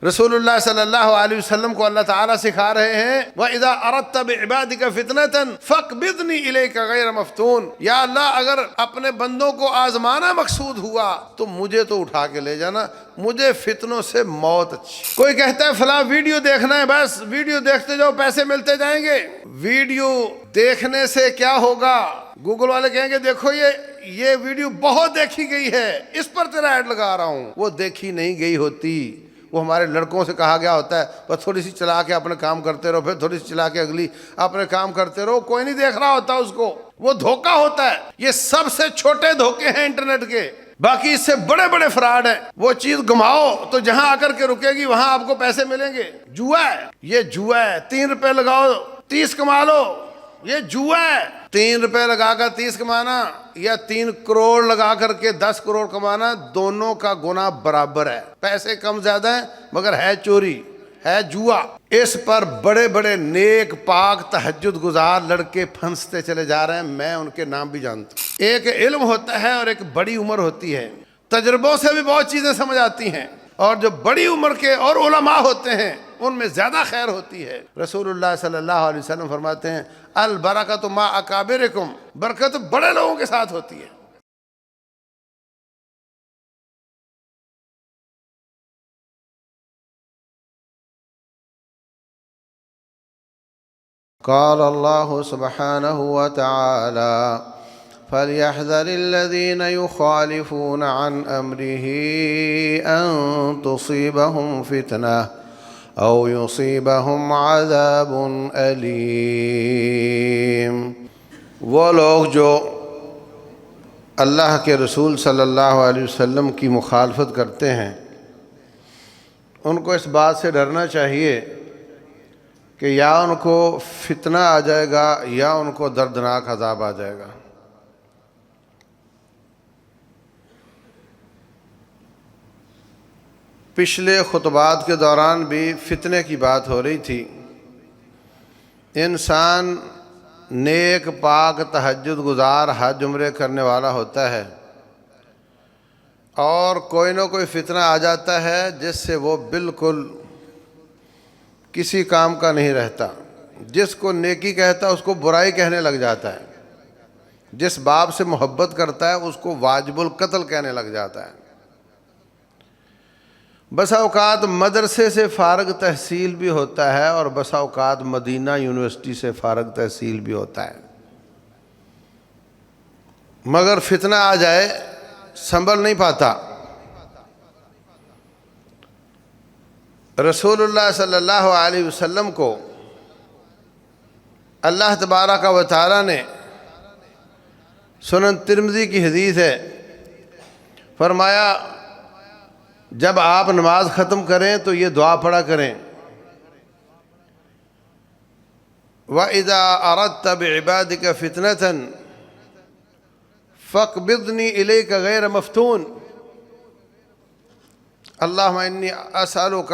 رسول اللہ صلی اللہ علیہ وسلم کو اللہ تعالیٰ سکھا رہے ہیں وَإِذَا أَرَدْتَ بِعِبَادِكَ فِتْنَةً فَاقْبِضْنِي إِلَيْكَ غَيْرَ مَفْتُونٍ، یا اللہ اگر اپنے بندوں کو آزمانا مقصود ہوا تو مجھے تو اٹھا کے لے جانا، مجھے فتنوں سے موت اچھی۔ کوئی کہتا ہے فلاں ویڈیو دیکھنا ہے، بس ویڈیو دیکھتے جاؤ پیسے ملتے جائیں گے۔ ویڈیو دیکھنے سے کیا ہوگا؟ گوگل والے کہیں گے دیکھو یہ ویڈیو بہت دیکھی گئی ہے، اس پر تیرا ایڈ لگا رہا ہوں۔ وہ دیکھی نہیں گئی ہوتی، وہ ہمارے لڑکوں سے کہا گیا ہوتا ہے بس تھوڑی سی چلا کے اپنے کام کرتے رہو، پھر تھوڑی سی چلا کے اگلی اپنے کام کرتے رہو، کوئی نہیں دیکھ رہا ہوتا اس کو، وہ دھوکہ ہوتا ہے۔ یہ سب سے چھوٹے دھوکے ہیں انٹرنیٹ کے، باقی اس سے بڑے بڑے فراڈ ہیں۔ وہ چیز گھماؤ تو جہاں آ کر کے رکے گی وہاں آپ کو پیسے ملیں گے۔ جوا ہے، یہ جوا ہے، 3 روپے لگاؤ 30 کما لو، یہ جوا ہے۔ 3 روپے لگا کر 30 کمانا یا 3 کروڑ لگا کر کے 10 کروڑ کمانا، دونوں کا گناہ برابر ہے۔ پیسے کم زیادہ ہیں مگر ہے چوری، ہے جوا۔ اس پر بڑے بڑے نیک پاک تہجد گزار لڑکے پھنستے چلے جا رہے ہیں، میں ان کے نام بھی جانتا ہوں۔ ایک علم ہوتا ہے اور ایک بڑی عمر ہوتی ہے، تجربوں سے بھی بہت چیزیں سمجھ آتی ہیں، اور جو بڑی عمر کے اور علماء ہوتے ہیں ان میں زیادہ خیر ہوتی ہے۔ رسول اللہ صلی اللہ علیہ وسلم فرماتے ہیں البرکۃ مع اکابرکم، برکت بڑے لوگوں کے ساتھ ہوتی ہے۔ قال اللہ سبحانہ وتعالی فَلْيَحْذَرِ الَّذِينَ يُخَالِفُونَ عَنْ أَمْرِهِ أَن تُصِيبَهُمْ فِتْنَةٌ أَوْ يُصِيبَهُمْ عَذَابٌ أَلِيمٌ۔ وہ لوگ جو اللہ کے رسول صلی اللہ علیہ وسلم کی مخالفت کرتے ہیں ان کو اس بات سے ڈرنا چاہیے کہ یا ان کو فتنہ آ جائے گا یا ان کو دردناک عذاب آ جائے گا۔ پچھلے خطبات کے دوران بھی فتنے کی بات ہو رہی تھی۔ انسان نیک پاک تہجد گزار حج عمرے کرنے والا ہوتا ہے اور کوئی نہ کوئی فتنہ آ جاتا ہے جس سے وہ بالکل کسی کام کا نہیں رہتا۔ جس کو نیکی کہتا ہے اس کو برائی کہنے لگ جاتا ہے، جس باپ سے محبت کرتا ہے اس کو واجب القتل کہنے لگ جاتا ہے۔ بسا اوقات مدرسے سے فارغ تحصیل بھی ہوتا ہے اور بسا اوقات مدینہ یونیورسٹی سے فارغ تحصیل بھی ہوتا ہے، مگر فتنہ آ جائے سنبھل نہیں پاتا۔ رسول اللہ صلی اللہ علیہ وسلم کو اللہ تبارک و تعالی نے، سنن ترمذی کی حدیث ہے، فرمایا جب آپ نماز ختم کریں تو یہ دعا پڑھا کریں وَإِذَا أَرَدْتَ بِعِبَادِكَ فِتْنَةً فَاقْبِضْنِي إِلَيْكَ غَيْرَ مَفْتُونٍ اللهم إني أسألك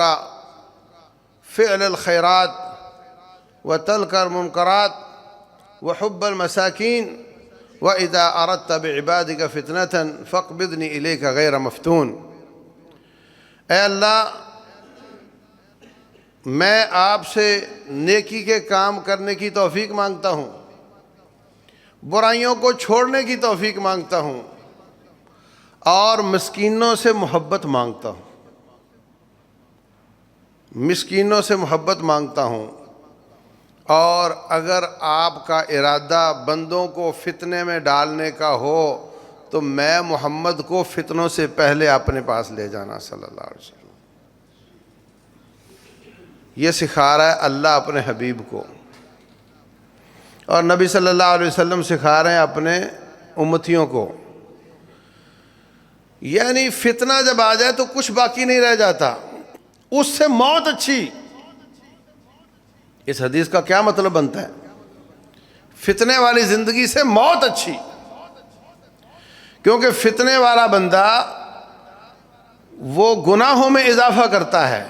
فعل الخيرات وترك المنكرات وحب المساكين وإذا أردت بعبادك فتنة فاقبضني إليك غير مفتون۔ اے اللہ میں آپ سے نیکی کے کام کرنے کی توفیق مانگتا ہوں، برائیوں کو چھوڑنے کی توفیق مانگتا ہوں اور مسکینوں سے محبت مانگتا ہوں، مسکینوں سے محبت مانگتا ہوں۔ اور اگر آپ کا ارادہ بندوں کو فتنے میں ڈالنے کا ہو تو میں محمد کو فتنوں سے پہلے اپنے پاس لے جانا صلی اللہ علیہ وسلم۔ یہ سکھا رہا ہے اللہ اپنے حبیب کو، اور نبی صلی اللہ علیہ وسلم سکھا رہے ہیں اپنے امتیوں کو۔ یعنی فتنہ جب آ جائے تو کچھ باقی نہیں رہ جاتا، اس سے موت اچھی۔ اس حدیث کا کیا مطلب بنتا ہے؟ فتنے والی زندگی سے موت اچھی، کیونکہ فتنے والا بندہ وہ گناہوں میں اضافہ کرتا ہے،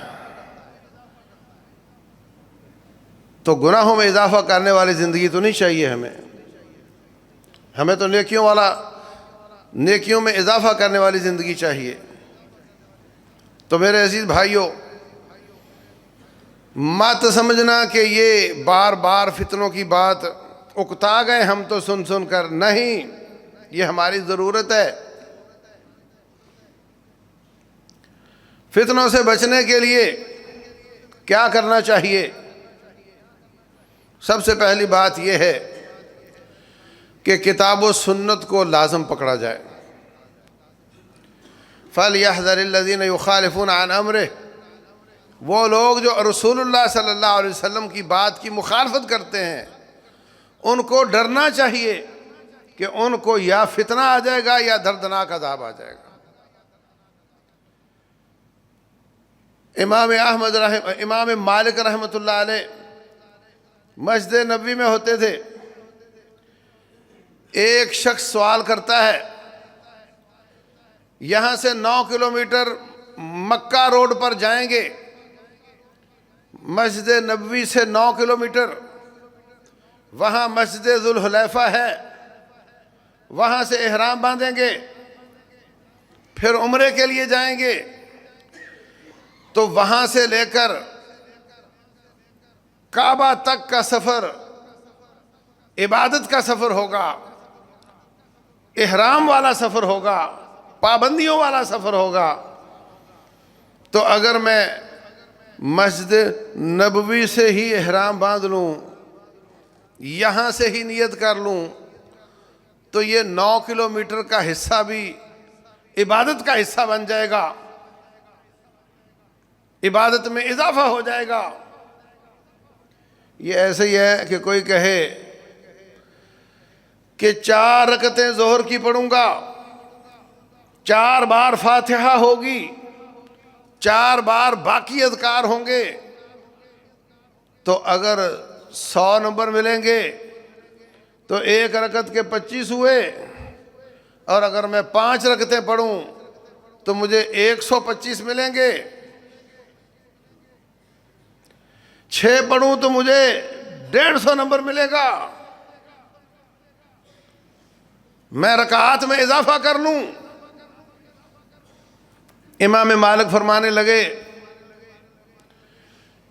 تو گناہوں میں اضافہ کرنے والی زندگی تو نہیں چاہیے ہمیں تو نیکیوں میں اضافہ کرنے والی زندگی چاہیے۔ تو میرے عزیز بھائیوں، مت سمجھنا کہ یہ بار بار فتنوں کی بات اکتا گئے ہم تو سن سن کر، نہیں، یہ ہماری ضرورت ہے۔ فتنوں سے بچنے کے لیے کیا کرنا چاہیے؟ سب سے پہلی بات یہ ہے کہ کتاب و سنت کو لازم پکڑا جائے۔ فَلْيَحْذَرِ الَّذِينَ يُخَالِفُونَ عَنْ أَمْرِهِ، وہ لوگ جو رسول اللہ صلی اللہ علیہ وسلم کی بات کی مخالفت کرتے ہیں، ان کو ڈرنا چاہیے کہ ان کو یا فتنہ آ جائے گا یا دردناک عذاب آ جائے گا۔ امام مالک رحمۃ اللہ علیہ مسجد نبوی میں ہوتے تھے۔ ایک شخص سوال کرتا ہے، یہاں سے 9 کلومیٹر مکہ روڈ پر جائیں گے، مسجد نبوی سے 9 کلومیٹر، وہاں مسجد ذوالحلیفہ ہے، وہاں سے احرام باندھیں گے، پھر عمرے کے لیے جائیں گے، تو وہاں سے لے کر کعبہ تک کا سفر عبادت کا سفر ہوگا، احرام والا سفر ہوگا، پابندیوں والا سفر ہوگا۔ تو اگر میں مسجد نبوی سے ہی احرام باندھ لوں، یہاں سے ہی نیت کر لوں، تو یہ 9 کلومیٹر کا حصہ بھی عبادت کا حصہ بن جائے گا، عبادت میں اضافہ ہو جائے گا۔ یہ ایسے ہی ہے کہ کوئی کہے کہ 4 رکعتیں ظہر کی پڑھوں گا، 4 بار فاتحہ ہوگی، 4 بار باقی اذکار ہوں گے، تو اگر 100 نمبر ملیں گے تو 1 رکعت کے 25 ہوئے، اور اگر میں 5 رکعتیں پڑھوں تو مجھے 125 ملیں گے، 6 پڑھوں تو مجھے 150 نمبر ملے گا، میں رکعات میں اضافہ کر لوں۔ امام مالک فرمانے لگے،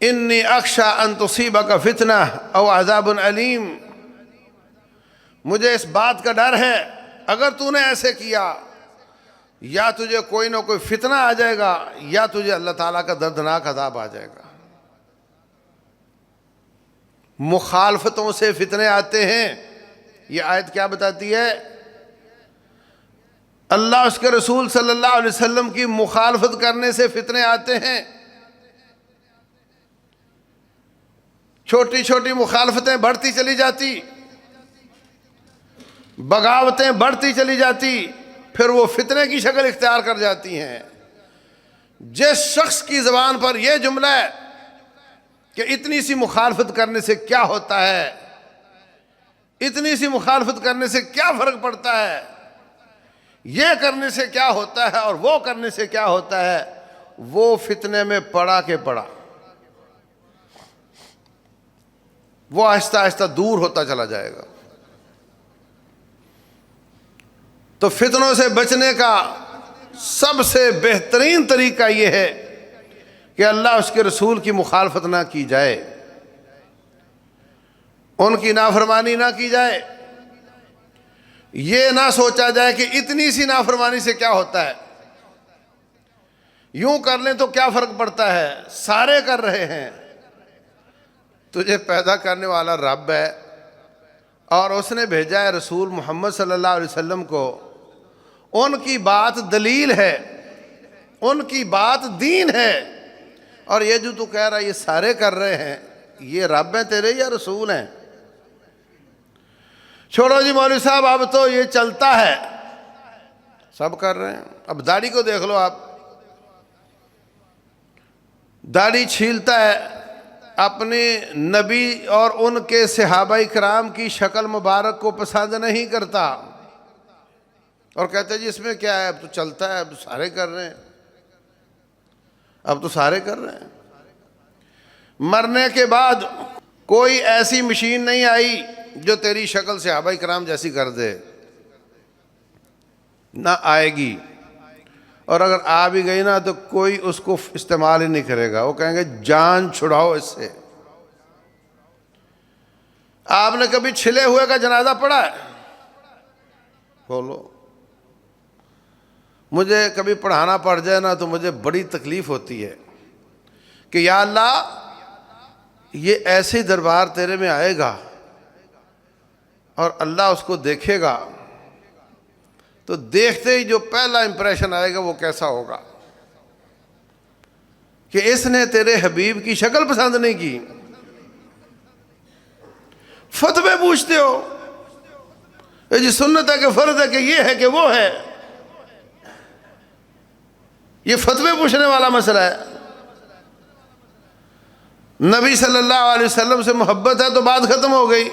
انی اخشی ان تصیبک فتنہ او عذاب علیم، مجھے اس بات کا ڈر ہے اگر تو نے ایسے کیا، یا تجھے کوئی نہ کوئی فتنہ آ جائے گا یا تجھے اللہ تعالیٰ کا دردناک عذاب آ جائے گا۔ مخالفتوں سے فتنے آتے ہیں، یہ آیت کیا بتاتی ہے؟ اللہ اس کے رسول صلی اللہ علیہ وسلم کی مخالفت کرنے سے فتنے آتے ہیں۔ چھوٹی چھوٹی مخالفتیں بڑھتی چلی جاتی، بغاوتیں بڑھتی چلی جاتی، پھر وہ فتنے کی شکل اختیار کر جاتی ہیں۔ جس شخص کی زبان پر یہ جملہ ہے کہ اتنی سی مخالفت کرنے سے کیا ہوتا ہے، اتنی سی مخالفت کرنے سے کیا فرق پڑتا ہے، یہ کرنے سے کیا ہوتا ہے اور وہ کرنے سے کیا ہوتا ہے، وہ فتنے میں پڑا کے پڑا، وہ آہستہ آہستہ دور ہوتا چلا جائے گا۔ تو فتنوں سے بچنے کا سب سے بہترین طریقہ یہ ہے کہ اللہ اس کے رسول کی مخالفت نہ کی جائے، ان کی نافرمانی نہ کی جائے۔ یہ نہ سوچا جائے کہ اتنی سی نافرمانی سے کیا ہوتا ہے، یوں کر لیں تو کیا فرق پڑتا ہے، سارے کر رہے ہیں۔ تجھے پیدا کرنے والا رب ہے، اور اس نے بھیجا ہے رسول محمد صلی اللہ علیہ وسلم کو، ان کی بات دلیل ہے، ان کی بات دین ہے، اور یہ جو تو کہہ رہا ہے یہ سارے کر رہے ہیں، یہ رب ہیں تیرے یا رسول ہیں؟ چھوڑو جی مولوی صاحب، اب تو یہ چلتا ہے، سب کر رہے ہیں۔ اب داڑھی کو دیکھ لو، آپ داڑھی چھیلتا ہے، اپنے نبی اور ان کے صحابہ کرام کی شکل مبارک کو پسند نہیں کرتا، اور کہتے ہیں جی اس میں کیا ہے، اب تو چلتا ہے، اب سارے کر رہے ہیں، اب تو سارے کر رہے ہیں۔ مرنے کے بعد کوئی ایسی مشین نہیں آئی جو تیری شکل صحابہ کرام جیسی کر دے، نہ آئے گی۔ اور اگر آ بھی گئی نا تو کوئی اس کو استعمال ہی نہیں کرے گا، وہ کہیں گے جان چھڑاؤ اس سے۔ آپ نے کبھی چھلے ہوئے کا جنازہ پڑھا ہے؟ بولو۔ مجھے کبھی پڑھانا پڑ جائے نا تو مجھے بڑی تکلیف ہوتی ہے کہ یا اللہ یہ ایسے دربار تیرے میں آئے گا اور اللہ اس کو دیکھے گا تو دیکھتے ہی جو پہلا امپریشن آئے گا وہ کیسا ہوگا کہ اس نے تیرے حبیب کی شکل پسند نہیں کی۔ فتوے پوچھتے ہو، یہ جی سنت ہے کہ فرض ہے کہ یہ ہے کہ وہ ہے، یہ فتوے پوچھنے والا مسئلہ ہے۔ نبی صلی اللہ علیہ وسلم سے محبت ہے تو بات ختم ہو گئی۔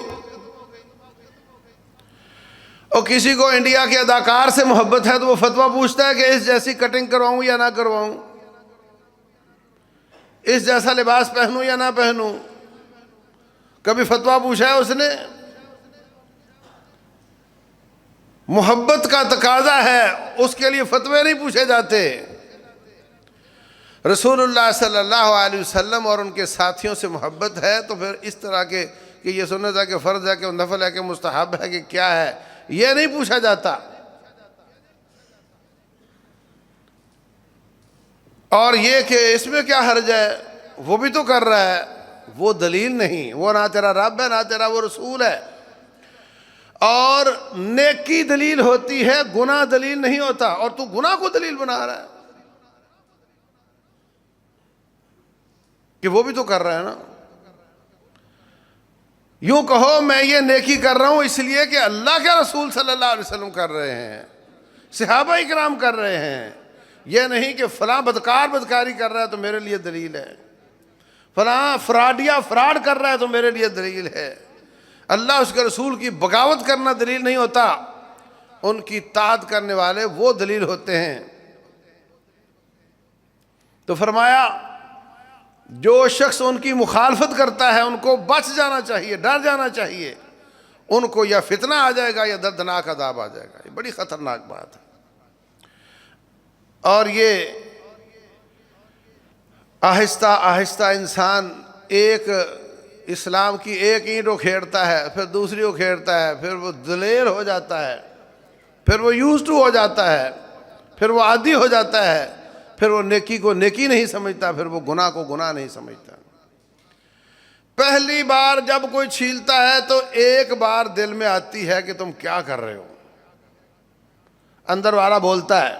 اور کسی کو انڈیا کے اداکار سے محبت ہے تو وہ فتویٰ پوچھتا ہے کہ اس جیسی کٹنگ کرواؤں یا نہ کرواؤں، اس جیسا لباس پہنوں یا نہ پہنوں۔ کبھی فتویٰ پوچھا ہے اس نے؟ محبت کا تقاضا ہے، اس کے لیے فتوے نہیں پوچھے جاتے۔ رسول اللہ صلی اللہ علیہ وسلم اور ان کے ساتھیوں سے محبت ہے تو پھر اس طرح کے کہ یہ سنت ہے کہ فرض ہے کہ نفل ہے کہ مستحب ہے کہ کیا ہے، یہ نہیں پوچھا جاتا۔ اور یہ کہ اس میں کیا حرج ہے، وہ بھی تو کر رہا ہے، وہ دلیل نہیں، وہ نہ تیرا رب ہے نہ تیرا وہ رسول ہے۔ اور نیکی دلیل ہوتی ہے، گناہ دلیل نہیں ہوتا، اور تو گناہ کو دلیل بنا رہا ہے کہ وہ بھی تو کر رہا ہے نا۔ یوں کہو میں یہ نیکی کر رہا ہوں اس لیے کہ اللہ کے رسول صلی اللہ علیہ وسلم کر رہے ہیں، صحابہ اکرام کر رہے ہیں، یہ نہیں کہ فلاں بدکار بدکاری کر رہا ہے تو میرے لیے دلیل ہے، فلاں فراڈیا فراڈ کر رہا ہے تو میرے لیے دلیل ہے۔ اللہ اس کے رسول کی بغاوت کرنا دلیل نہیں ہوتا، ان کی اطاعت کرنے والے وہ دلیل ہوتے ہیں۔ تو فرمایا جو شخص ان کی مخالفت کرتا ہے ان کو بچ جانا چاہیے، ڈر جانا چاہیے، ان کو یا فتنہ آ جائے گا یا دردناک عذاب آ جائے گا۔ یہ بڑی خطرناک بات ہے۔ اور یہ آہستہ آہستہ انسان ایک اسلام کی ایک اینٹ اکھیڑتا ہے، پھر دوسری اکھیڑتا ہے، پھر وہ دلیر ہو جاتا ہے، پھر وہ یوز ٹو ہو جاتا ہے، پھر وہ عادی ہو جاتا ہے، پھر وہ نیکی کو نیکی نہیں سمجھتا، پھر وہ گناہ کو گناہ نہیں سمجھتا۔ پہلی بار جب کوئی چھیلتا ہے تو ایک بار دل میں آتی ہے کہ تم کیا کر رہے ہو، اندر والا بولتا ہے،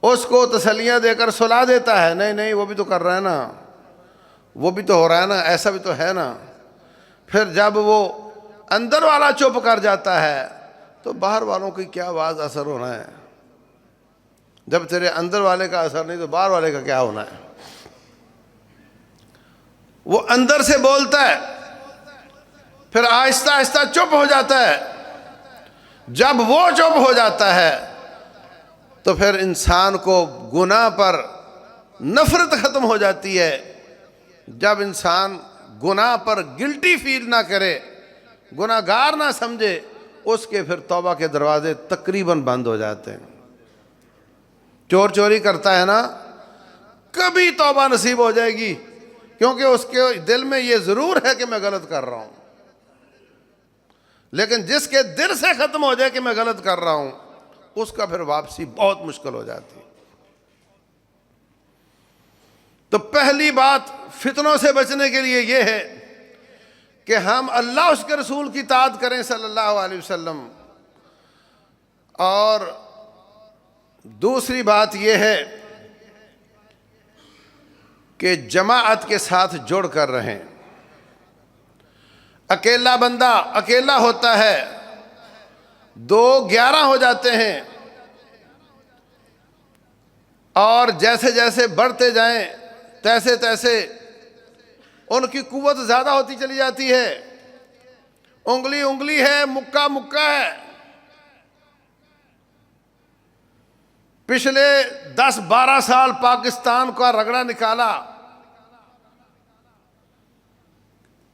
اس کو تسلیاں دے کر سلا دیتا ہے، نہیں نہیں وہ بھی تو کر رہا ہے نا، وہ بھی تو ہو رہا ہے نا، ایسا بھی تو ہے نا۔ پھر جب وہ اندر والا چپ کر جاتا ہے تو باہر والوں کی کیا آواز اثر ہونا ہے؟ جب تیرے اندر والے کا اثر نہیں تو باہر والے کا کیا ہونا ہے؟ وہ اندر سے بولتا ہے، پھر آہستہ آہستہ چپ ہو جاتا ہے۔ جب وہ چپ ہو جاتا ہے تو پھر انسان کو گناہ پر نفرت ختم ہو جاتی ہے۔ جب انسان گناہ پر گلٹی فیل نہ کرے، گناہ گار نہ سمجھے، اس کے پھر توبہ کے دروازے تقریباً بند ہو جاتے ہیں۔ چور چوری کرتا ہے نا، کبھی توبہ نصیب ہو جائے گی، کیونکہ اس کے دل میں یہ ضرور ہے کہ میں غلط کر رہا ہوں۔ لیکن جس کے دل سے ختم ہو جائے کہ میں غلط کر رہا ہوں، اس کا پھر واپسی بہت مشکل ہو جاتی ہے۔ تو پہلی بات فتنوں سے بچنے کے لیے یہ ہے کہ ہم اللہ اس کے رسول کی اطاعت کریں صلی اللہ علیہ وسلم، اور دوسری بات یہ ہے کہ جماعت کے ساتھ جڑ کر رہیں۔ اکیلا بندہ اکیلا ہوتا ہے، 2 11 ہو جاتے ہیں، اور جیسے جیسے بڑھتے جائیں تیسے تیسے ان کی قوت زیادہ ہوتی چلی جاتی ہے۔ انگلی انگلی ہے، مکہ مکہ ہے۔ پچھلے 10-12 سال پاکستان کا رگڑا نکالا،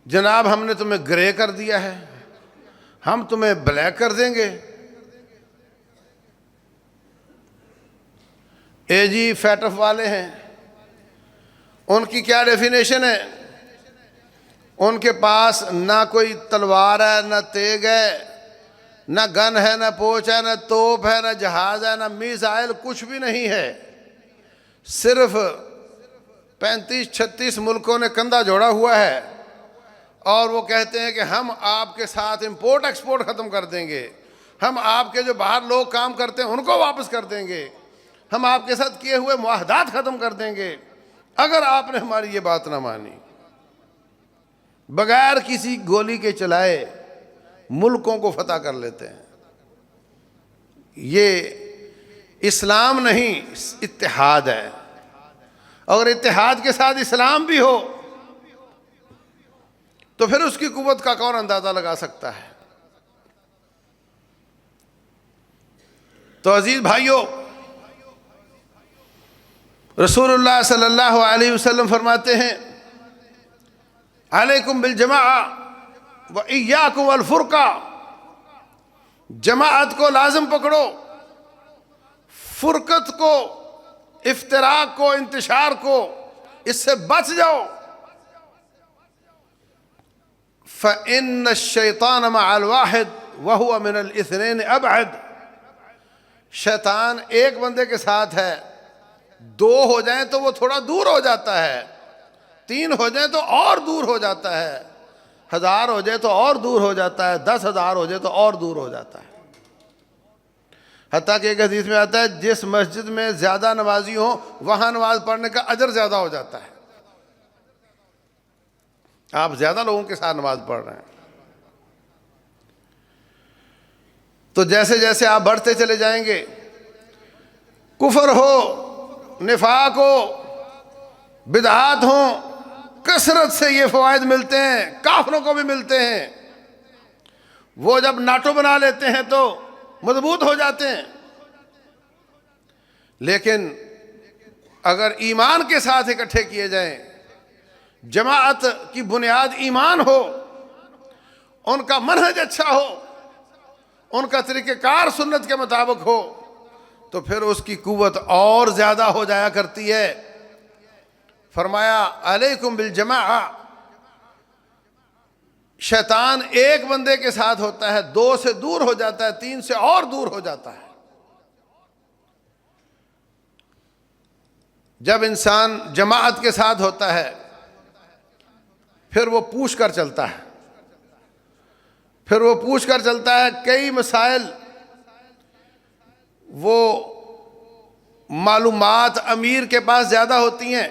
جناب ہم نے تمہیں گرے کر دیا ہے، ہم تمہیں بلیک کر دیں گے۔ اے جی فیٹف والے ہیں، ان کی کیا ڈیفینیشن ہے؟ ان کے پاس نہ کوئی تلوار ہے، نہ تیگ ہے، نہ گن ہے، نہ پوچ ہے، نہ توپ ہے، نہ جہاز ہے، نہ میزائل، کچھ بھی نہیں ہے۔ صرف 35-36 ملکوں نے کندھا جوڑا ہوا ہے، اور وہ کہتے ہیں کہ ہم آپ کے ساتھ امپورٹ ایکسپورٹ ختم کر دیں گے، ہم آپ کے جو باہر لوگ کام کرتے ہیں ان کو واپس کر دیں گے، ہم آپ کے ساتھ کیے ہوئے معاہدات ختم کر دیں گے اگر آپ نے ہماری یہ بات نہ مانی۔ بغیر کسی گولی کے چلائے ملکوں کو فتح کر لیتے ہیں۔ یہ اسلام نہیں، اتحاد ہے۔ اگر اتحاد کے ساتھ اسلام بھی ہو تو پھر اس کی قوت کا کون اندازہ لگا سکتا ہے؟ تو عزیز بھائیوں، رسول اللہ صلی اللہ علیہ وسلم فرماتے ہیں علیکم بالجماعہ وإیاکم والفرقہ، جماعت کو لازم پکڑو، فرقت کو، افتراق کو، انتشار کو، اس سے بچ جاؤ۔ فإن الشیطان مع الواحد وهو من الاثنين ابعد، شیطان ایک بندے کے ساتھ ہے، 2 ہو جائیں تو وہ تھوڑا دور ہو جاتا ہے، 3 ہو جائیں تو اور دور ہو جاتا ہے، 1000 ہو جائے تو اور دور ہو جاتا ہے، 10,000 ہو جائے تو اور دور ہو جاتا ہے۔ حتیٰ کہ ایک حدیث میں آتا ہے جس مسجد میں زیادہ نمازی ہوں وہاں نماز پڑھنے کا اجر زیادہ ہو جاتا ہے۔ آپ زیادہ لوگوں کے ساتھ نماز پڑھ رہے ہیں تو جیسے جیسے آپ بڑھتے چلے جائیں گے، کفر ہو، نفاق ہو، بدعات ہوں، کثرت سے یہ فوائد ملتے ہیں، کافروں کو بھی ملتے ہیں۔ وہ جب ناٹو بنا لیتے ہیں تو مضبوط ہو جاتے ہیں، لیکن اگر ایمان کے ساتھ اکٹھے کیے جائیں، جماعت کی بنیاد ایمان ہو، ان کا منہج اچھا ہو، ان کا طریقہ کار سنت کے مطابق ہو، تو پھر اس کی قوت اور زیادہ ہو جایا کرتی ہے۔ فرمایا علیکم بالجماعہ، شیطان ایک بندے کے ساتھ ہوتا ہے 2 سے دور ہو جاتا ہے، 3 سے اور دور ہو جاتا ہے۔ جب انسان جماعت کے ساتھ ہوتا ہے پھر وہ پوچھ کر چلتا ہے، پھر وہ پوچھ کر چلتا ہے۔ کئی مسائل وہ معلومات امیر کے پاس زیادہ ہوتی ہیں،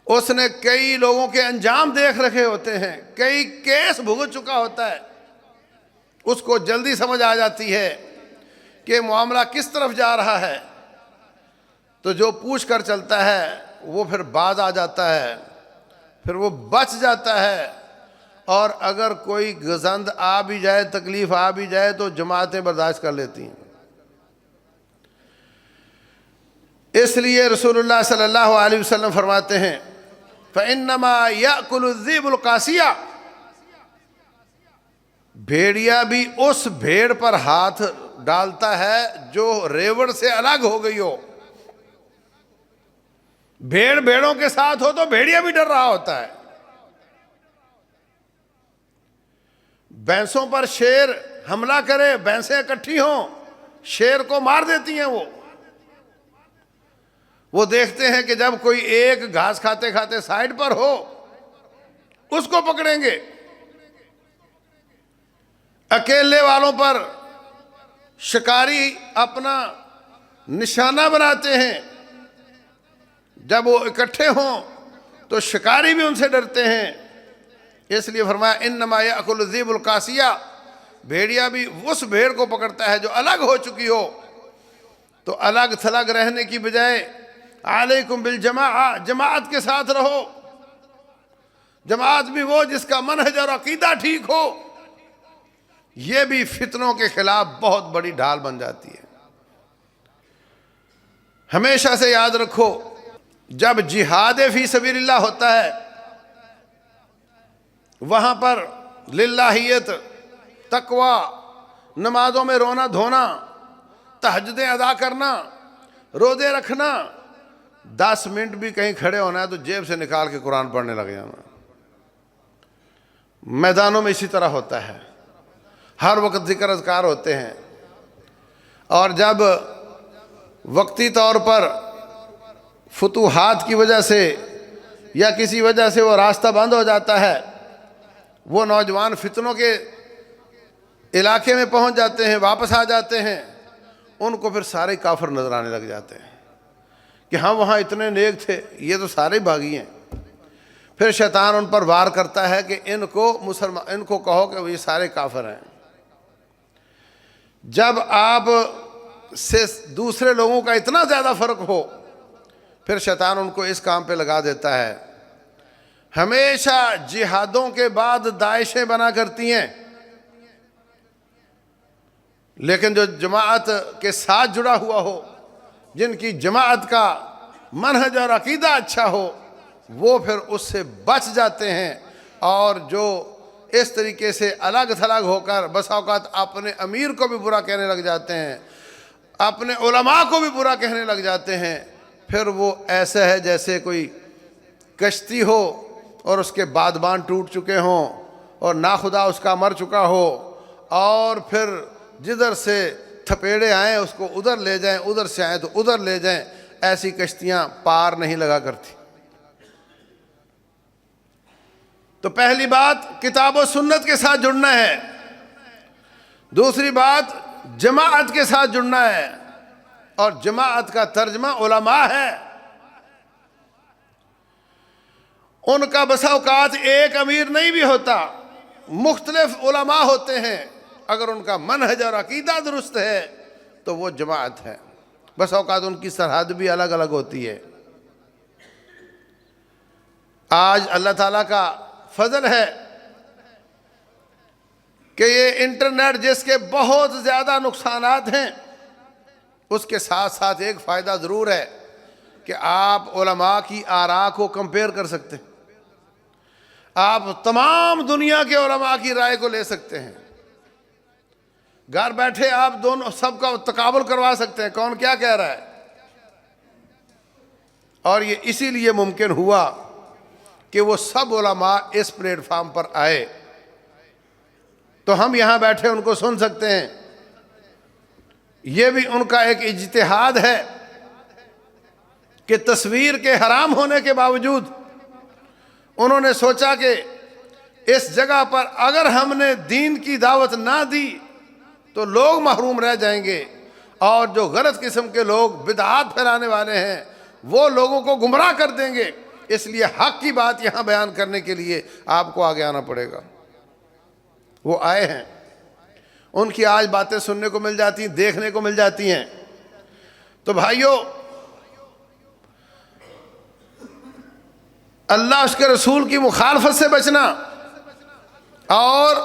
اس نے کئی لوگوں کے انجام دیکھ رکھے ہوتے ہیں، کئی کیس بھگت چکا ہوتا ہے، اس کو جلدی سمجھ آ جاتی ہے کہ معاملہ کس طرف جا رہا ہے، تو جو پوچھ کر چلتا ہے وہ پھر باز آ جاتا ہے، پھر وہ بچ جاتا ہے۔ اور اگر کوئی گزند آ بھی جائے، تکلیف آ بھی جائے تو جماعتیں برداشت کر لیتی ہیں۔ اس لیے رسول اللہ صلی اللہ علیہ وسلم فرماتے ہیں فَإِنَّمَا يَأْكُلُ الذِّئْبُ الْقَاسِيَةَ، بھیڑیا بھی اس بھیڑ پر ہاتھ ڈالتا ہے جو ریوڑ سے الگ ہو گئی ہو۔ بھیڑ بھیڑوں کے ساتھ ہو تو بھیڑیا بھی ڈر رہا ہوتا ہے۔ بھینسوں پر شیر حملہ کرے، بھینسیں اکٹھی ہوں، شیر کو مار دیتی ہیں۔ وہ دیکھتے ہیں کہ جب کوئی ایک گھاس کھاتے کھاتے سائیڈ پر ہو اس کو پکڑیں گے۔ اکیلے والوں پر شکاری اپنا نشانہ بناتے ہیں، جب وہ اکٹھے ہوں تو شکاری بھی ان سے ڈرتے ہیں۔ اس لیے فرمایا انما یأکل الذئب القاسیہ، بھیڑیا بھی اس بھیڑ کو پکڑتا ہے جو الگ ہو چکی ہو۔ تو الگ تھلگ رہنے کی بجائے علیکم بالجماعہ، جماعت کے ساتھ رہو۔ جماعت بھی وہ جس کا منہج اور عقیدہ ٹھیک ہو، یہ بھی فتنوں کے خلاف بہت بڑی ڈھال بن جاتی ہے۔ ہمیشہ سے یاد رکھو، جب جہاد فی سبیل اللہ ہوتا ہے وہاں پر للہیت، تقوی، نمازوں میں رونا دھونا، تہجدیں ادا کرنا، روزے رکھنا، 10 منٹ بھی کہیں کھڑے ہونا ہے تو جیب سے نکال کے قرآن پڑھنے لگ جانا۔ میدانوں میں اسی طرح ہوتا ہے، ہر وقت ذکر اذکار ہوتے ہیں، اور جب وقتی طور پر فتوحات کی وجہ سے یا کسی وجہ سے وہ راستہ بند ہو جاتا ہے، وہ نوجوان فتنوں کے علاقے میں پہنچ جاتے ہیں، واپس آ جاتے ہیں، ان کو پھر سارے کافر نظر آنے لگ جاتے ہیں کہ ہم وہاں اتنے نیک تھے، یہ تو سارے بھاگی ہیں۔ پھر شیطان ان پر وار کرتا ہے کہ ان کو کہو کہ یہ سارے کافر ہیں۔ جب آپ سے دوسرے لوگوں کا اتنا زیادہ فرق ہو، پھر شیطان ان کو اس کام پہ لگا دیتا ہے۔ ہمیشہ جہادوں کے بعد داعشیں بنا کرتی ہیں، لیکن جو جماعت کے ساتھ جڑا ہوا ہو، جن کی جماعت کا منہج اور عقیدہ اچھا ہو، وہ پھر اس سے بچ جاتے ہیں، اور جو اس طریقے سے الگ تھلگ ہو کر بس اوقات اپنے امیر کو بھی برا کہنے لگ جاتے ہیں، اپنے علماء کو بھی برا کہنے لگ جاتے ہیں، پھر وہ ایسا ہے جیسے کوئی کشتی ہو اور اس کے بادبان ٹوٹ چکے ہوں اور ناخدا اس کا مر چکا ہو، اور پھر جدھر سے تھپیڑے آئیں اس کو ادھر لے جائیں، ادھر سے آئیں تو ادھر لے جائیں، ایسی کشتیاں پار نہیں لگا کرتی۔ تو پہلی بات کتاب و سنت کے ساتھ جڑنا ہے، دوسری بات جماعت کے ساتھ جڑنا ہے، اور جماعت کا ترجمہ علماء ہے۔ ان کا بسا اوقات ایک امیر نہیں بھی ہوتا، مختلف علماء ہوتے ہیں، اگر ان کا منہج اور عقیدہ درست ہے تو وہ جماعت ہے۔ بسا اوقات ان کی سرحد بھی الگ الگ ہوتی ہے۔ آج اللہ تعالیٰ کا فضل ہے کہ یہ انٹرنیٹ جس کے بہت زیادہ نقصانات ہیں، اس کے ساتھ ساتھ ایک فائدہ ضرور ہے کہ آپ علماء کی آراء کو کمپیئر کر سکتے ہیں، آپ تمام دنیا کے علماء کی رائے کو لے سکتے ہیں، گھر بیٹھے آپ دونوں سب کا تقابل کروا سکتے ہیں، کون کیا کہہ رہا ہے۔ اور یہ اسی لیے ممکن ہوا کہ وہ سب علماء اس پلیٹ فارم پر آئے، تو ہم یہاں بیٹھے ان کو سن سکتے ہیں۔ یہ بھی ان کا ایک اجتہاد ہے کہ تصویر کے حرام ہونے کے باوجود انہوں نے سوچا کہ اس جگہ پر اگر ہم نے دین کی دعوت نہ دی تو لوگ محروم رہ جائیں گے، اور جو غلط قسم کے لوگ بدعات پھیلانے والے ہیں وہ لوگوں کو گمراہ کر دیں گے، اس لیے حق کی بات یہاں بیان کرنے کے لیے آپ کو آگے آنا پڑے گا۔ وہ آئے ہیں، ان کی آج باتیں سننے کو مل جاتی ہیں، دیکھنے کو مل جاتی ہیں۔ تو بھائیو، اللہ اس کے رسول کی مخالفت سے بچنا اور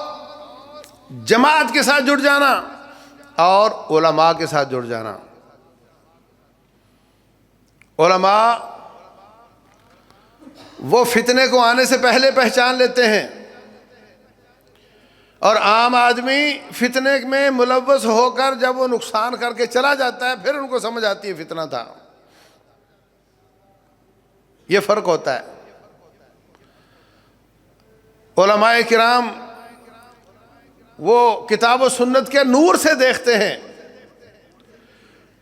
جماعت کے ساتھ جڑ جانا اور علماء کے ساتھ جڑ جانا۔ علماء وہ فتنے کو آنے سے پہلے پہچان لیتے ہیں، اور عام آدمی فتنے میں ملوث ہو کر جب وہ نقصان کر کے چلا جاتا ہے پھر ان کو سمجھ آتی ہے فتنہ تھا۔ یہ فرق ہوتا ہے۔ علماء کرام وہ کتاب و سنت کے نور سے دیکھتے ہیں،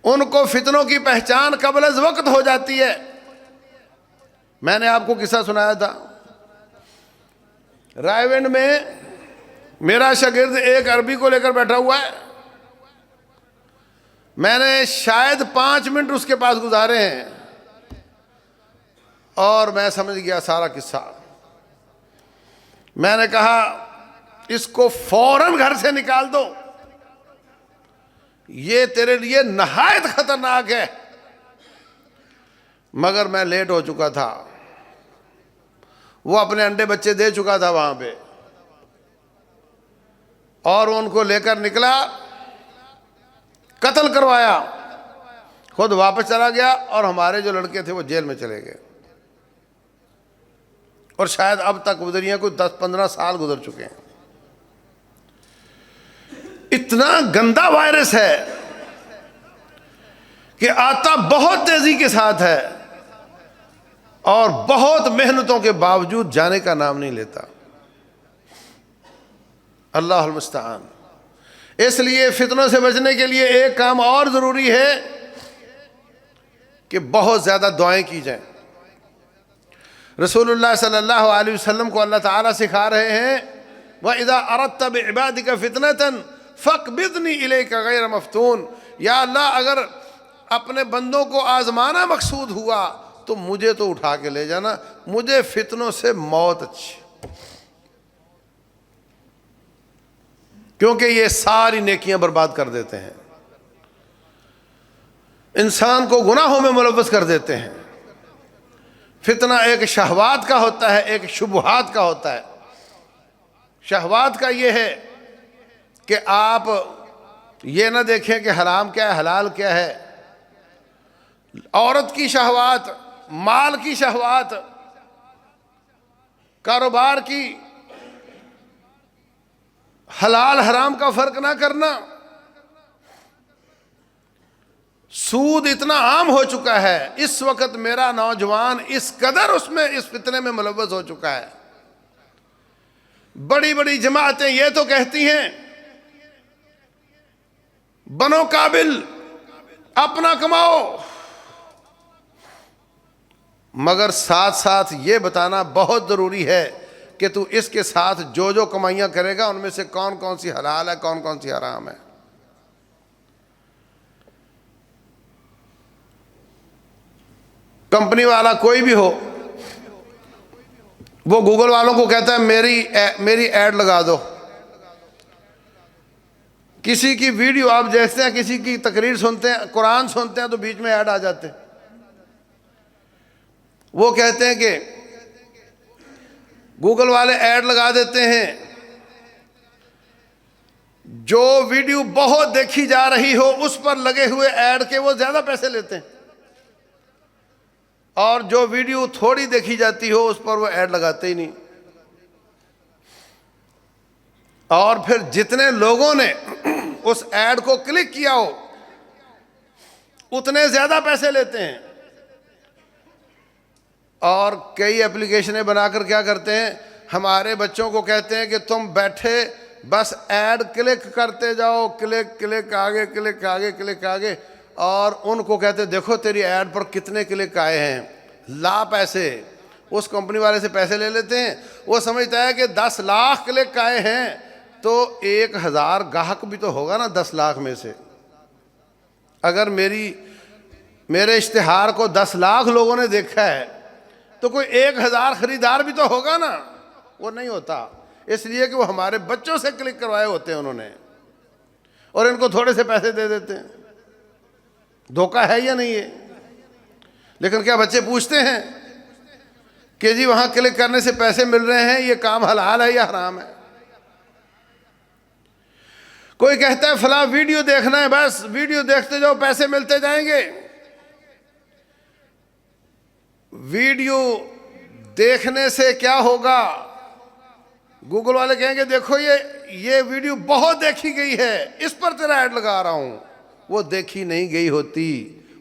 ان کو فتنوں کی پہچان قبل از وقت ہو جاتی ہے۔ میں نے آپ کو قصہ سنایا تھا، رائے ونڈ میں میرا شاگرد ایک عربی کو لے کر بیٹھا ہوا ہے، میں نے شاید 5 منٹ اس کے پاس گزارے ہیں، اور میں سمجھ گیا سارا قصہ۔ میں نے کہا اس کو فوراً گھر سے نکال دو، یہ تیرے لیے نہایت خطرناک ہے۔ مگر میں لیٹ ہو چکا تھا، وہ اپنے انڈے بچے دے چکا تھا وہاں پہ، اور ان کو لے کر نکلا، قتل کروایا، خود واپس چلا گیا، اور ہمارے جو لڑکے تھے وہ جیل میں چلے گئے، اور شاید اب تک گزریاں کوئی 10-15 سال گزر چکے ہیں۔ اتنا گندا وائرس ہے کہ آتا بہت تیزی کے ساتھ ہے اور بہت محنتوں کے باوجود جانے کا نام نہیں لیتا۔ اللہ المستعان۔ اس لیے فتنوں سے بچنے کے لیے ایک کام اور ضروری ہے کہ بہت زیادہ دعائیں کی جائیں۔ رسول اللہ صلی اللہ علیہ وسلم کو اللہ تعالیٰ سکھا رہے ہیں وَإِذَا أَرَدْتَ بِعِبَادِكَ فِتْنَةً فَاقْبِضْنِي إِلَيْكَ غَيْرَ مَفْتُونٍ، یا اللہ اگر اپنے بندوں کو آزمانا مقصود ہوا تو مجھے تو اٹھا کے لے جانا، مجھے فتنوں سے موت اچھی، کیونکہ یہ ساری نیکیاں برباد کر دیتے ہیں، انسان کو گناہوں میں ملوث کر دیتے ہیں۔ فتنہ ایک شہوات کا ہوتا ہے، ایک شبہات کا ہوتا ہے۔ شہوات کا یہ ہے کہ آپ یہ نہ دیکھیں کہ حرام کیا ہے حلال کیا ہے۔ عورت کی شہوات، مال کی شہوات، کاروبار کی، حلال حرام کا فرق نہ کرنا۔ سود اتنا عام ہو چکا ہے اس وقت، میرا نوجوان اس قدر اس فتنے میں ملوث ہو چکا ہے۔ بڑی بڑی جماعتیں یہ تو کہتی ہیں بنو قابل، اپنا کماؤ، مگر ساتھ ساتھ یہ بتانا بہت ضروری ہے کہ تو اس کے ساتھ جو جو کمائیاں کرے گا ان میں سے کون کون سی حلال ہے، کون کون سی حرام ہے۔ کمپنی والا کوئی بھی ہو، وہ گوگل والوں کو کہتا ہے میری ایڈ لگا دو۔ کسی کی ویڈیو آپ دیکھتے ہیں، کسی کی تقریر سنتے ہیں، قرآن سنتے ہیں تو بیچ میں ایڈ آ جاتے ہیں۔ وہ کہتے ہیں کہ گوگل والے ایڈ لگا دیتے ہیں، جو ویڈیو بہت دیکھی جا رہی ہو اس پر لگے ہوئے ایڈ کے وہ زیادہ پیسے لیتے ہیں، اور جو ویڈیو تھوڑی دیکھی جاتی ہو اس پر وہ ایڈ لگاتے ہی نہیں۔ اور پھر جتنے لوگوں نے اس ایڈ کو کلک کیا ہو اتنے زیادہ پیسے لیتے ہیں۔ اور کئی اپلیکیشنیں بنا کر کیا کرتے ہیں، ہمارے بچوں کو کہتے ہیں کہ تم بیٹھے بس ایڈ کلک کرتے جاؤ، کلک کلک آگے، کلک آگے، کلک آگے، اور ان کو کہتے ہیں دیکھو تیری ایڈ پر کتنے کلک آئے ہیں، لا پیسے۔ اس کمپنی والے سے پیسے لے لیتے ہیں، وہ سمجھتا ہے کہ 10 لاکھ کلک آئے ہیں تو 1000 گاہک بھی تو ہوگا نا 10 لاکھ میں سے۔ اگر میرے اشتہار کو 10 لاکھ لوگوں نے دیکھا ہے تو کوئی 1000 خریدار بھی تو ہوگا نا۔ وہ نہیں ہوتا، اس لیے کہ وہ ہمارے بچوں سے کلک کروائے ہوتے ہیں انہوں نے، اور ان کو تھوڑے سے پیسے دے دیتے ہیں۔ دھوکہ ہے یا نہیں ہے؟ لیکن کیا بچے پوچھتے ہیں کہ جی وہاں کلک کرنے سے پیسے مل رہے ہیں، یہ کام حلال ہے یا حرام ہے؟ کوئی کہتا ہے فلاں ویڈیو دیکھنا ہے، بس ویڈیو دیکھتے جاؤ پیسے ملتے جائیں گے۔ ویڈیو دیکھنے سے کیا ہوگا؟ گوگل والے کہیں گے دیکھو یہ ویڈیو بہت دیکھی گئی ہے، اس پر تیرا ایڈ لگا رہا ہوں۔ وہ دیکھی نہیں گئی ہوتی،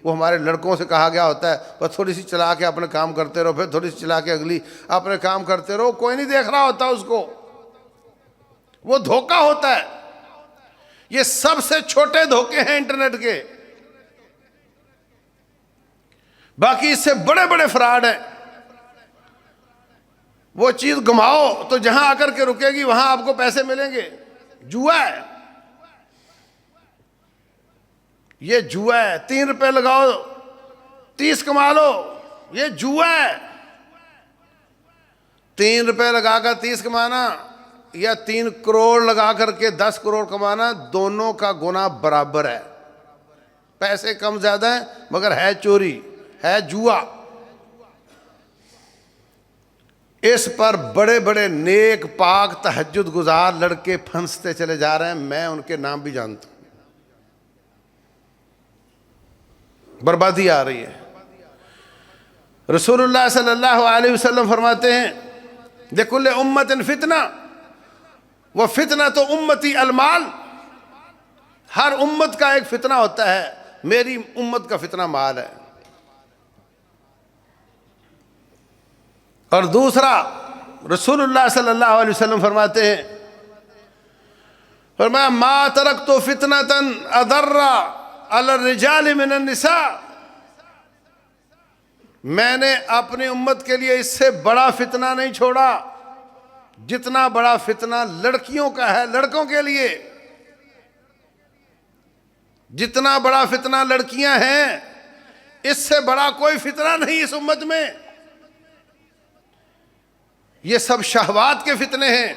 وہ ہمارے لڑکوں سے کہا گیا ہوتا ہے بس تھوڑی سی چلا کے اپنے کام کرتے رہو، پھر تھوڑی سی چلا کے اگلی اپنے کام کرتے رہو، کوئی نہیں دیکھ رہا ہوتا اس کو۔ وہ دھوکہ ہوتا ہے۔ یہ سب سے چھوٹے دھوکے ہیں انٹرنیٹ کے، باقی اس سے بڑے بڑے فراڈ ہیں۔ وہ چیز گھماؤ تو جہاں آ کر کے رکے گی وہاں آپ کو پیسے ملیں گے۔ جوا ہے، یہ جوا ہے۔ 3 روپے لگاؤ 30 کما لو، یہ جوا ہے۔ 3 روپے لگا کر 30 کمانا یا 3 کروڑ لگا کر کے 10 کروڑ کمانا، دونوں کا گناہ برابر ہے۔ پیسے کم زیادہ ہیں مگر ہے چوری، ہے جوا۔ اس پر بڑے بڑے نیک پاک تہجد گزار لڑکے پھنستے چلے جا رہے ہیں، میں ان کے نام بھی جانتا ہوں۔ بربادی آ رہی ہے۔ رسول اللہ صلی اللہ علیہ وسلم فرماتے ہیں لِكُلِّ أُمَّةٍ فِتْنَةٌ وَفِتْنَةُ أُمَّتِي الْمَالِ، ہر امت کا ایک فتنہ ہوتا ہے، میری امت کا فتنہ مال ہے۔ اور دوسرا، رسول اللہ صلی اللہ علیہ وسلم فرماتے ہیں، فرمایا ما ترکت فتنة اضر علی الرجال من النساء، میں نے اپنی امت کے لیے اس سے بڑا فتنہ نہیں چھوڑا جتنا بڑا فتنہ لڑکیوں کا ہے لڑکوں کے لیے۔ جتنا بڑا فتنہ لڑکیاں ہیں اس سے بڑا کوئی فتنہ نہیں اس امت میں۔ یہ سب شہوات کے فتنے ہیں،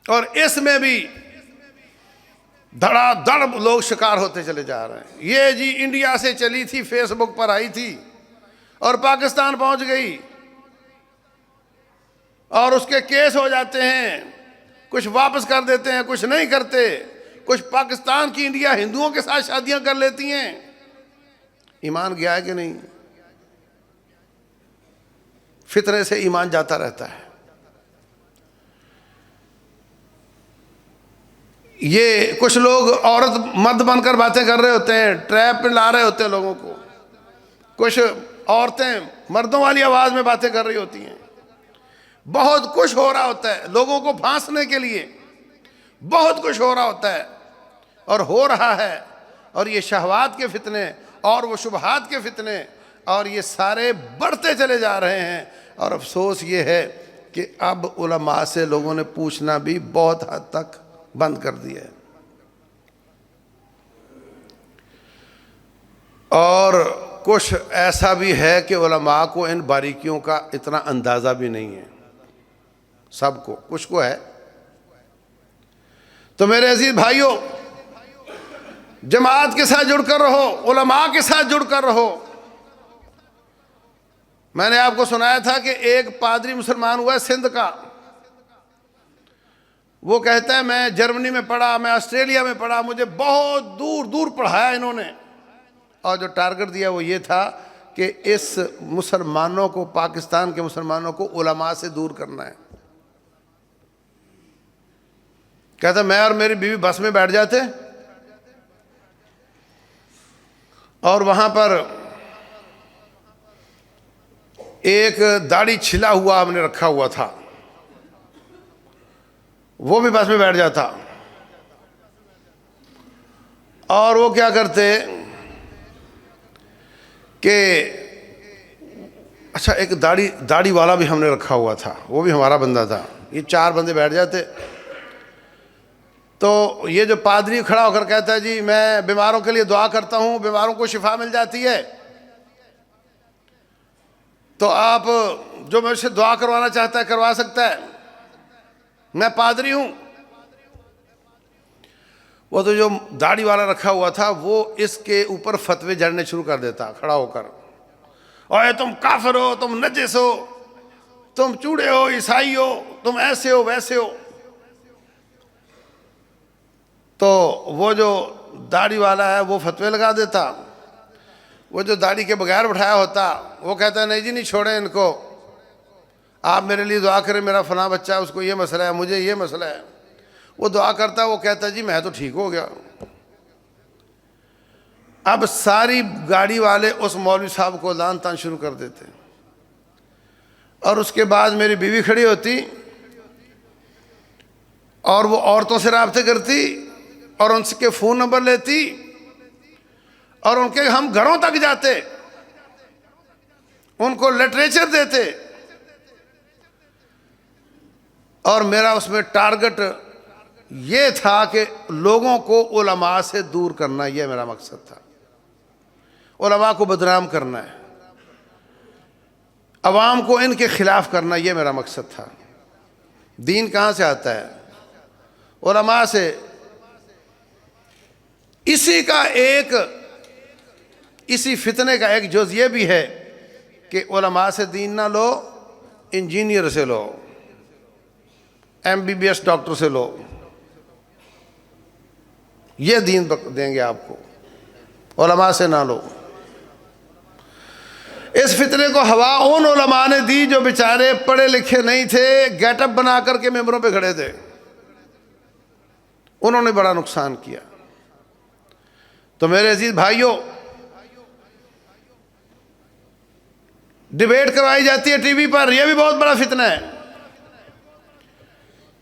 اور اس میں بھی دھڑا دھڑ لوگ شکار ہوتے چلے جا رہے ہیں۔ یہ جی انڈیا سے چلی تھی، فیس بک پر آئی تھی اور پاکستان پہنچ گئی، اور اس کے کیس ہو جاتے ہیں، کچھ واپس کر دیتے ہیں، کچھ نہیں کرتے، کچھ پاکستان کی انڈیا ہندوؤں کے ساتھ شادیاں کر لیتی ہیں۔ ایمان گیا ہے کہ نہیں؟ فتنے سے ایمان جاتا رہتا ہے۔ یہ کچھ لوگ عورت مرد بن کر باتیں کر رہے ہوتے ہیں، ٹریپ پہ لا رہے ہوتے ہیں لوگوں کو۔ کچھ عورتیں مردوں والی آواز میں باتیں کر رہی ہوتی ہیں۔ بہت کچھ ہو رہا ہوتا ہے لوگوں کو پھانسنے کے لیے، بہت کچھ ہو رہا ہوتا ہے اور ہو رہا ہے۔ اور یہ شہوات کے فتنے اور وہ شبہات کے فتنے، اور یہ سارے بڑھتے چلے جا رہے ہیں۔ اور افسوس یہ ہے کہ اب علماء سے لوگوں نے پوچھنا بھی بہت حد تک بند کر دیا ہے، اور کچھ ایسا بھی ہے کہ علماء کو ان باریکیوں کا اتنا اندازہ بھی نہیں ہے۔ سب کو، کچھ کو ہے۔ تو میرے عزیز بھائیوں، جماعت کے ساتھ جڑ کر رہو، علماء کے ساتھ جڑ کر رہو۔ میں نے آپ کو سنایا تھا کہ ایک پادری مسلمان ہوا ہے سندھ کا، وہ کہتا ہے میں جرمنی میں پڑھا، میں آسٹریلیا میں پڑھا، مجھے بہت دور دور پڑھایا انہوں نے، اور جو ٹارگٹ دیا وہ یہ تھا کہ اس مسلمانوں کو، پاکستان کے مسلمانوں کو علماء سے دور کرنا ہے۔ کہتا میں اور میری بیوی بس میں بیٹھ جاتے اور وہاں پر ایک داڑھی چھلا ہوا ہم نے رکھا ہوا تھا، وہ بھی بس میں بیٹھ جاتا، اور وہ کیا کرتے کہ اچھا ایک داڑھی والا بھی ہم نے رکھا ہوا تھا، وہ بھی ہمارا بندہ تھا، یہ 4 بندے بیٹھ جاتے۔ تو یہ جو پادری کھڑا ہو کر کہتا ہے جی میں بیماروں کے لیے دعا کرتا ہوں، بیماروں کو شفا مل جاتی ہے، تو آپ جو میرے سے دعا کروانا چاہتا ہے کروا سکتا ہے، میں پادری ہوں۔ وہ تو جو داڑھی والا رکھا ہوا تھا وہ اس کے اوپر فتوے جھڑنے شروع کر دیتا کھڑا ہو کر، اوے تم کافر ہو، تم نجس ہو، تم چوڑے ہو، عیسائی ہو، تم ایسے ہو ویسے ہو۔ تو وہ جو داڑھی والا ہے وہ فتوے لگا دیتا، وہ جو داڑھی کے بغیر بٹھایا ہوتا وہ کہتا ہے نہیں جی نہیں چھوڑیں ان کو، آپ میرے لیے دعا کریں، میرا فلاں بچہ ہے اس کو یہ مسئلہ ہے، مجھے یہ مسئلہ ہے۔ وہ دعا کرتا، وہ کہتا جی میں تو ٹھیک ہو گیا۔ اب ساری گاڑی والے اس مولوی صاحب کو لعن طعن شروع کر دیتے، اور اس کے بعد میری بیوی کھڑی ہوتی اور وہ عورتوں سے رابطے کرتی اور ان سے کے فون نمبر لیتی اور ان کے ہم گھروں تک جاتے، ان کو لٹریچر دیتے، اور میرا اس میں ٹارگٹ یہ تھا کہ لوگوں کو علماء سے دور کرنا، یہ میرا مقصد تھا۔ علماء کو بدنام کرنا ہے، عوام کو ان کے خلاف کرنا، یہ میرا مقصد تھا۔ دین کہاں سے آتا ہے؟ علماء سے۔ اسی فتنے کا ایک جز یہ بھی ہے کہ علماء سے دین نہ لو، انجینئر سے لو، MBBS ڈاکٹر سے لو، یہ دین دیں گے آپ کو، علماء سے نہ لو۔ اس فتنے کو ہوا ان علماء نے دی جو بیچارے پڑھے لکھے نہیں تھے، گیٹ اپ بنا کر کے ممبروں پہ کھڑے تھے، انہوں نے بڑا نقصان کیا۔ تو میرے عزیز بھائیوں، ڈیبیٹ کروائی جاتی ہے ٹی وی پر، یہ بھی بہت بڑا فتنہ ہے۔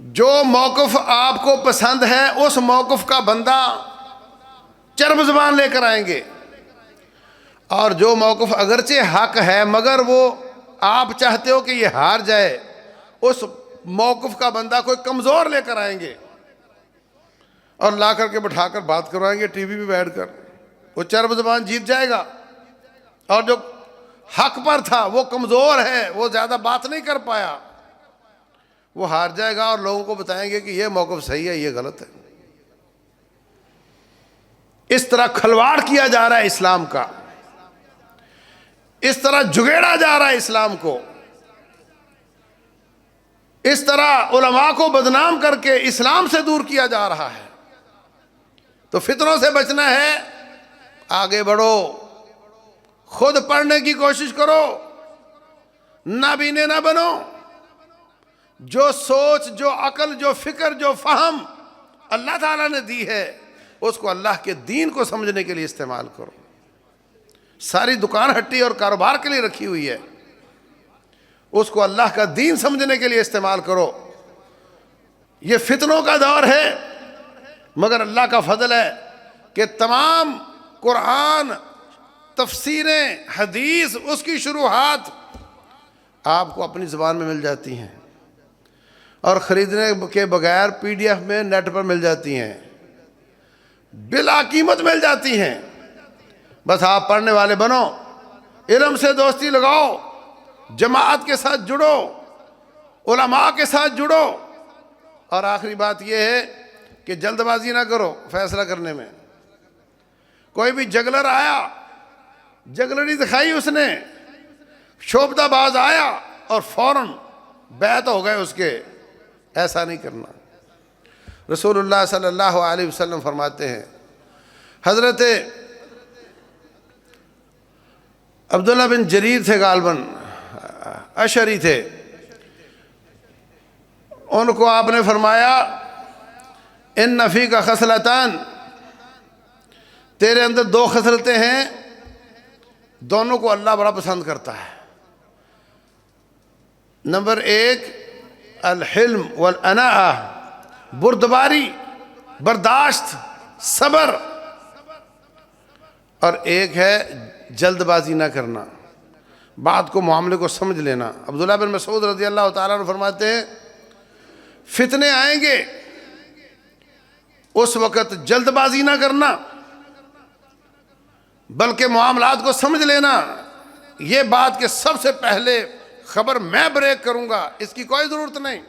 جو موقف آپ کو پسند ہے اس موقف کا بندہ چرب زبان لے کر آئیں گے، اور جو موقف اگرچہ حق ہے مگر وہ آپ چاہتے ہو کہ یہ ہار جائے، اس موقف کا بندہ کوئی کمزور لے کر آئیں گے اور لا کر کے بٹھا کر بات کروائیں گے ٹی وی پہ بیٹھ کر۔ وہ چرب زبان جیت جائے گا، اور جو حق پر تھا وہ کمزور ہے، وہ زیادہ بات نہیں کر پایا، وہ ہار جائے گا، اور لوگوں کو بتائیں گے کہ یہ موقف صحیح ہے، یہ غلط ہے۔ اس طرح کھلواڑ کیا جا رہا ہے اسلام کا، اس طرح جگیڑا جا رہا ہے اسلام کو، اس طرح علماء کو بدنام کر کے اسلام سے دور کیا جا رہا ہے۔ تو فتنوں سے بچنا ہے، آگے بڑھو، خود پڑھنے کی کوشش کرو، نابینے نہ بنو۔ جو سوچ، جو عقل، جو فکر، جو فہم اللہ تعالیٰ نے دی ہے اس کو اللہ کے دین کو سمجھنے کے لیے استعمال کرو۔ ساری دکان ہٹی اور کاروبار کے لیے رکھی ہوئی ہے، اس کو اللہ کا دین سمجھنے کے لیے استعمال کرو۔ یہ فتنوں کا دور ہے، مگر اللہ کا فضل ہے کہ تمام قرآن، تفسیریں، حدیث، اس کی شروحات آپ کو اپنی زبان میں مل جاتی ہیں، اور خریدنے کے بغیر پی ڈی ایف میں نیٹ پر مل جاتی ہیں، بلا قیمت مل جاتی ہیں۔ بس آپ پڑھنے والے بنو، علم سے دوستی لگاؤ، جماعت کے ساتھ جڑو، علماء کے ساتھ جڑو، اور آخری بات یہ ہے کہ جلد بازی نہ کرو فیصلہ کرنے میں۔ کوئی بھی جگلر آیا، جگلری دکھائی اس نے، شوبدہ باز آیا اور فوراً بیعت ہو گئے اس کے، ایسا نہیں کرنا۔ رسول اللہ صلی اللہ علیہ وسلم فرماتے ہیں، حضرت عبداللہ بن جریر تھے، غالباً اشعری تھے، ان کو آپ نے فرمایا ان فیک خصلتان، تیرے اندر دو خصلتیں ہیں، دونوں کو اللہ بڑا پسند کرتا ہے۔ نمبر ایک الحلم والاناء، بردباری، برداشت، صبر، اور ایک ہے جلد بازی نہ کرنا، بات کو، معاملے کو سمجھ لینا۔ عبداللہ بن مسعود رضی اللہ تعالیٰ عنہ فرماتے ہیں فتنے آئیں گے، اس وقت جلد بازی نہ کرنا بلکہ معاملات کو سمجھ لینا۔ یہ بات کہ سب سے پہلے خبر میں بریک کروں گا، اس کی کوئی ضرورت نہیں۔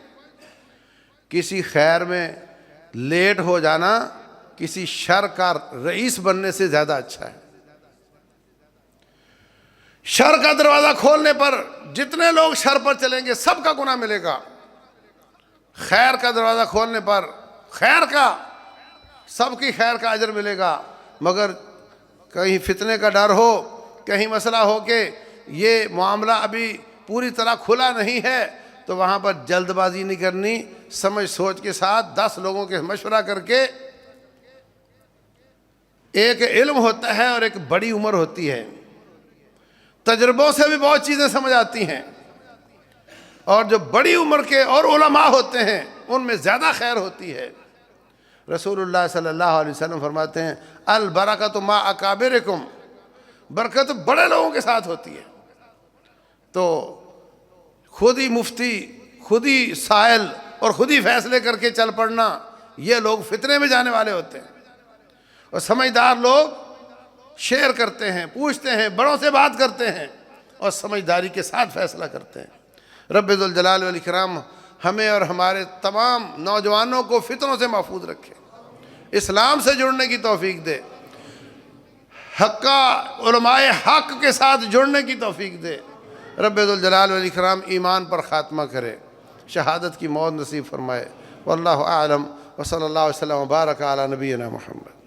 کسی خیر میں لیٹ ہو جانا کسی شر کا رئیس بننے سے زیادہ اچھا ہے۔ شر کا دروازہ کھولنے پر جتنے لوگ شر پر چلیں گے سب کا گناہ ملے گا، خیر کا دروازہ کھولنے پر خیر کا، سب کی خیر کا اجر ملے گا۔ مگر کہیں فتنے کا ڈر ہو، کہیں مسئلہ ہو کہ یہ معاملہ ابھی پوری طرح کھلا نہیں ہے، تو وہاں پر جلد بازی نہیں کرنی، سمجھ سوچ کے ساتھ 10 لوگوں کے مشورہ کر کے، ایک علم ہوتا ہے اور ایک بڑی عمر ہوتی ہے، تجربوں سے بھی بہت چیزیں سمجھ آتی ہیں، اور جو بڑی عمر کے اور علماء ہوتے ہیں ان میں زیادہ خیر ہوتی ہے۔ رسول اللہ صلی اللہ علیہ وسلم فرماتے ہیں البرکۃ مع اکابرکم، برکت بڑے لوگوں کے ساتھ ہوتی ہے۔ تو خود ہی مفتی، خود ہی سائل اور خود ہی فیصلے کر کے چل پڑنا، یہ لوگ فتنے میں جانے والے ہوتے ہیں۔ اور سمجھدار لوگ شیئر کرتے ہیں، پوچھتے ہیں، بڑوں سے بات کرتے ہیں اور سمجھداری کے ساتھ فیصلہ کرتے ہیں۔ رب ذوالجلال والاکرام ہمیں اور ہمارے تمام نوجوانوں کو فتنوں سے محفوظ رکھے، اسلام سے جڑنے کی توفیق دے، حقہ علماء حق کے ساتھ جڑنے کی توفیق دے۔ رب ذوالجلال والاکرام ایمان پر خاتمہ کرے، شہادت کی موت نصیب فرمائے۔ واللہ اعلم، وصلی اللہ وسلم وبارک علی نبینا محمد۔